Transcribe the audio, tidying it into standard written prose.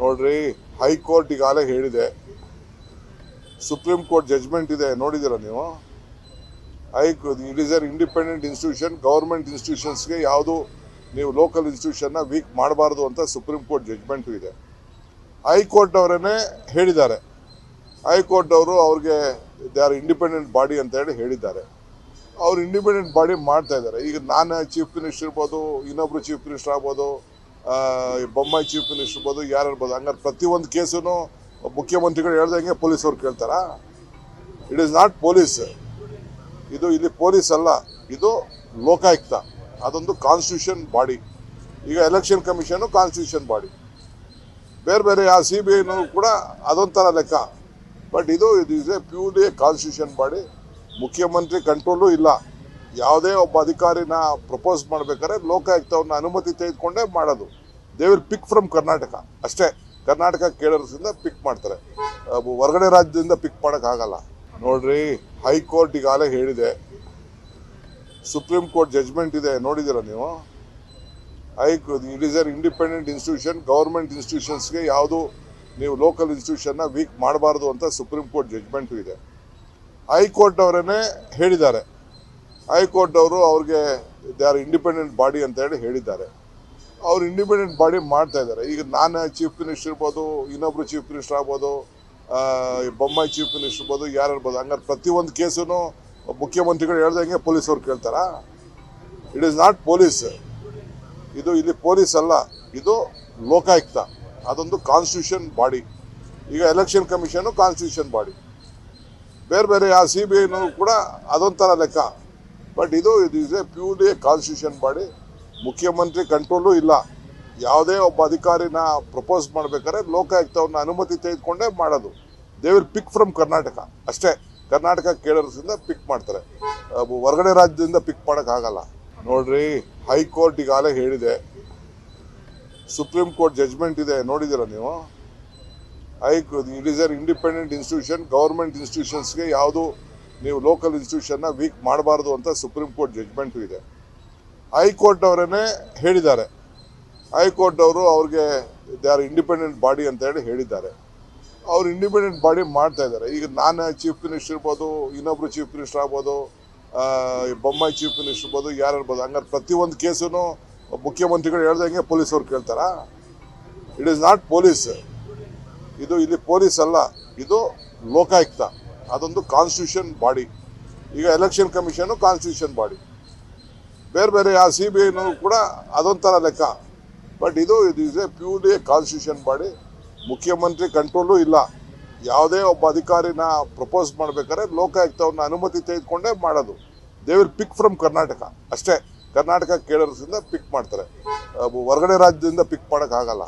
ನೋಡ್ರಿ, ಹೈಕೋರ್ಟ್ ಈಗಾಗಲೇ ಹೇಳಿದೆ, ಸುಪ್ರೀಂ ಕೋರ್ಟ್ ಜಡ್ಜ್ಮೆಂಟ್ ಇದೆ, ನೋಡಿದಿರ ನೀವು? It is an independent institution. Government ಇನ್ಸ್ಟಿಟ್ಯೂಷನ್ಸ್ಗೆ ಯಾವುದು ನೀವು ಲೋಕಲ್ ಇನ್ಸ್ಟಿಟ್ಯೂಷನ್ನ ವೀಕ್ ಮಾಡಬಾರ್ದು ಅಂತ ಸುಪ್ರೀಂ ಕೋರ್ಟ್ ಜಡ್ಜ್ಮೆಂಟ್ ಇದೆ. ಹೈಕೋರ್ಟ್ ಅವರೇ ಹೇಳಿದ್ದಾರೆ. ಹೈಕೋರ್ಟ್ ಅವರು ಅವ್ರಿಗೆ ದೇ ಆರ್ ಇಂಡಿಪೆಂಡೆಂಟ್ ಬಾಡಿ ಅಂತ ಹೇಳಿದ್ದಾರೆ. ಅವ್ರು ಇಂಡಿಪೆಂಡೆಂಟ್ ಬಾಡಿ ಮಾಡ್ತಾ ಇದ್ದಾರೆ. ಈಗ ನಾನು ಚೀಫ್ ಮಿನಿಸ್ಟರ್ ಇರ್ಬೋದು, ಇನ್ನೊಬ್ರು ಚೀಫ್ ಮಿನಿಸ್ಟರ್ ಆಗ್ಬೋದು, ಬೊಮ್ಮಾಯಿ ಚೀಫ್ ಮಿನಿಸ್ಟರ್ ಇರ್ಬೋದು, ಯಾರು ಇರ್ಬೋದು. ಹಂಗಾರೆ ಪ್ರತಿಯೊಂದು ಕೇಸೂ ಮುಖ್ಯಮಂತ್ರಿಗಳು ಹೇಳ್ದಂಗೆ ಪೊಲೀಸವ್ರು ಕೇಳ್ತಾರಾ? It is not police. ಇದು ಇಲ್ಲಿ ಪೊಲೀಸ್ ಅಲ್ಲ, ಇದು ಲೋಕಾಯುಕ್ತ. ಅದೊಂದು ಕಾನ್ಸ್ಟಿಟ್ಯೂಷನ್ ಬಾಡಿ. ಈಗ ಎಲೆಕ್ಷನ್ ಕಮಿಷನ್ ಕಾನ್ಸ್ಟಿಟ್ಯೂಷನ್ ಬಾಡಿ. ಬೇರೆ ಬೇರೆ ಯಾವ CBI ಕೂಡ ಅದೊಂಥರ ಲೆಕ್ಕ. ಬಟ್ ಇದು is A purely constitution body. ಮುಖ್ಯಮಂತ್ರಿ ಕಂಟ್ರೋಲು ಇಲ್ಲ. ಯಾವುದೇ ಒಬ್ಬ ಅಧಿಕಾರಿನ ಪ್ರಪೋಸ್ ಮಾಡ್ಬೇಕಾದ್ರೆ ಲೋಕಾಯುಕ್ತವ್ರನ್ನ ಅನುಮತಿ ತೆಗೆದುಕೊಂಡೇ ಮಾಡೋದು. They will pick from Karnataka ಅಷ್ಟೇ. ಕರ್ನಾಟಕ ಕೇಡರ್ಸಿಂದ ಪಿಕ್ ಮಾಡ್ತಾರೆ, ಹೊರಗಡೆ ರಾಜ್ಯದಿಂದ ಪಿಕ್ ಮಾಡೋಕ್ಕಾಗಲ್ಲ. ನೋಡ್ರಿ, ಹೈಕೋರ್ಟ್ ಈಗಾಗಲೇ ಹೇಳಿದೆ, ಸುಪ್ರೀಂ ಕೋರ್ಟ್ ಜಡ್ಜ್ಮೆಂಟ್ ಇದೆ, ನೋಡಿದಿರ ನೀವು? It is an independent institution. Government ಇನ್ಸ್ಟಿಟ್ಯೂಷನ್ಸ್ಗೆ ಯಾವುದು ನೀವು ಲೋಕಲ್ ಇನ್ಸ್ಟಿಟ್ಯೂಷನ್ನ ವೀಕ್ ಮಾಡಬಾರ್ದು ಅಂತ ಸುಪ್ರೀಂ ಕೋರ್ಟ್ ಜಡ್ಜ್ಮೆಂಟ್ ಇದೆ. ಹೈಕೋರ್ಟ್ ಅವರೇ ಹೇಳಿದ್ದಾರೆ. ಹೈಕೋರ್ಟ್ ಅವರು ಅವ್ರಿಗೆ ದೇ ಆರ್ ಇಂಡಿಪೆಂಡೆಂಟ್ ಬಾಡಿ ಅಂತ ಹೇಳಿದ್ದಾರೆ. ಅವ್ರು ಇಂಡಿಪೆಂಡೆಂಟ್ ಬಾಡಿ ಮಾಡ್ತಾ ಇದ್ದಾರೆ. ಈಗ ನಾನು ಚೀಫ್ ಮಿನಿಸ್ಟರ್ ಇರ್ಬೋದು, ಇನ್ನೊಬ್ರು ಚೀಫ್ ಮಿನಿಸ್ಟರ್ ಆಗ್ಬೋದು, ಬೊಮ್ಮಾಯಿ ಚೀಫ್ ಮಿನಿಸ್ಟರ್ ಇರ್ಬೋದು, ಯಾರು ಇರ್ಬೋದು. ಹಂಗಾರೆ ಪ್ರತಿಯೊಂದು ಕೇಸೂ ಮುಖ್ಯಮಂತ್ರಿಗಳು ಹೇಳ್ದಂಗೆ ಪೊಲೀಸವ್ರು ಕೇಳ್ತಾರಾ? It is not police. ಇದು ಇಲ್ಲಿ ಪೊಲೀಸ್ ಅಲ್ಲ, ಇದು ಲೋಕಾಯುಕ್ತ. ಅದೊಂದು ಕಾನ್ಸ್ಟಿಟ್ಯೂಷನ್ ಬಾಡಿ. ಈಗ ಎಲೆಕ್ಷನ್ ಕಮಿಷನ್ ಕಾನ್ಸ್ಟಿಟ್ಯೂಷನ್ ಬಾಡಿ. ಬೇರೆ ಬೇರೆ ಯಾವ CBI ಕೂಡ ಅದೊಂಥರ ಲೆಕ್ಕ. ಬಟ್ ಇದು is A purely constitution body. ಮುಖ್ಯಮಂತ್ರಿ ಕಂಟ್ರೋಲು ಇಲ್ಲ. ಯಾವುದೇ ಒಬ್ಬ ಅಧಿಕಾರಿನ ಪ್ರಪೋಸ್ ಮಾಡ್ಬೇಕಾದ್ರೆ ಲೋಕಾಯುಕ್ತವ್ರನ್ನ ಅನುಮತಿ ತೆಗೆದುಕೊಂಡೇ ಮಾಡೋದು. They will pick from Karnataka ಅಷ್ಟೇ. ಕರ್ನಾಟಕ ಕೇಡರ್ಸಿಂದ ಪಿಕ್ ಮಾಡ್ತಾರೆ, ಹೊರಗಡೆ ರಾಜ್ಯದಿಂದ ಪಿಕ್ ಮಾಡೋಕ್ಕಾಗಲ್ಲ. ನೋಡ್ರಿ, ಹೈಕೋರ್ಟ್ ಈಗಾಗಲೇ ಹೇಳಿದೆ, ಸುಪ್ರೀಂ ಕೋರ್ಟ್ ಜಡ್ಜ್ಮೆಂಟ್ ಇದೆ, ನೋಡಿದಿರ ನೀವು? It is an independent institution. Government ಇನ್ಸ್ಟಿಟ್ಯೂಷನ್ಸ್ಗೆ ಯಾವುದು ನೀವು ಲೋಕಲ್ ಇನ್ಸ್ಟಿಟ್ಯೂಷನ್ನ ವೀಕ್ ಮಾಡಬಾರ್ದು ಅಂತ ಸುಪ್ರೀಂ ಕೋರ್ಟ್ ಜಡ್ಜ್ಮೆಂಟ್ ಇದೆ. ಹೈಕೋರ್ಟ್ ಅವರೇ ಹೇಳಿದ್ದಾರೆ. ಹೈಕೋರ್ಟ್ ಅವರು ಅವ್ರಿಗೆ ದೇ ಆರ್ ಇಂಡಿಪೆಂಡೆಂಟ್ ಬಾಡಿ ಅಂತ ಹೇಳಿದ್ದಾರೆ. ಅವ್ರು ಇಂಡಿಪೆಂಡೆಂಟ್ ಬಾಡಿ ಮಾಡ್ತಾ ಇದ್ದಾರೆ. ಈಗ ನಾನು ಚೀಫ್ ಮಿನಿಸ್ಟರ್ ಇರ್ಬೋದು, ಇನ್ನೊಬ್ರು ಚೀಫ್ ಮಿನಿಸ್ಟರ್ ಆಗ್ಬೋದು, ಬೊಮ್ಮಾಯಿ ಚೀಫ್ ಮಿನಿಸ್ಟರ್ ಇರ್ಬೋದು, ಯಾರು ಇರ್ಬೋದು. ಹಂಗಾರೆ ಪ್ರತಿಯೊಂದು ಕೇಸೂ ಮುಖ್ಯಮಂತ್ರಿಗಳು ಹೇಳ್ದಂಗೆ ಪೊಲೀಸವ್ರು ಕೇಳ್ತಾರಾ? It is not police. ಇದು ಇಲ್ಲಿ ಪೊಲೀಸ್ ಅಲ್ಲ, ಇದು ಲೋಕಾಯುಕ್ತ. ಅದೊಂದು ಕಾನ್ಸ್ಟಿಟ್ಯೂಷನ್ ಬಾಡಿ. ಈಗ ಎಲೆಕ್ಷನ್ ಕಮಿಷನ್ ಕಾನ್ಸ್ಟಿಟ್ಯೂಷನ್ ಬಾಡಿ. ಬೇರೆ ಬೇರೆ ಯಾವ CBI ಕೂಡ ಅದೊಂಥರ ಲೆಕ್ಕ. ಬಟ್ ಇದು is A purely constitution body. ಮುಖ್ಯಮಂತ್ರಿ ಕಂಟ್ರೋಲು ಇಲ್ಲ. ಯಾವುದೇ ಒಬ್ಬ ಅಧಿಕಾರಿನ ಪ್ರಪೋಸ್ ಮಾಡ್ಬೇಕಾದ್ರೆ ಲೋಕಾಯುಕ್ತವ್ರನ್ನ ಅನುಮತಿ ತೆಗೆದುಕೊಂಡೇ ಮಾಡೋದು. They will pick from Karnataka ಅಷ್ಟೇ. ಕರ್ನಾಟಕ ಕೇಡರ್ಸಿಂದ ಪಿಕ್ ಮಾಡ್ತಾರೆ, ಹೊರಗಡೆ ರಾಜ್ಯದಿಂದ ಪಿಕ್ ಮಾಡೋಕ್ಕಾಗಲ್ಲ.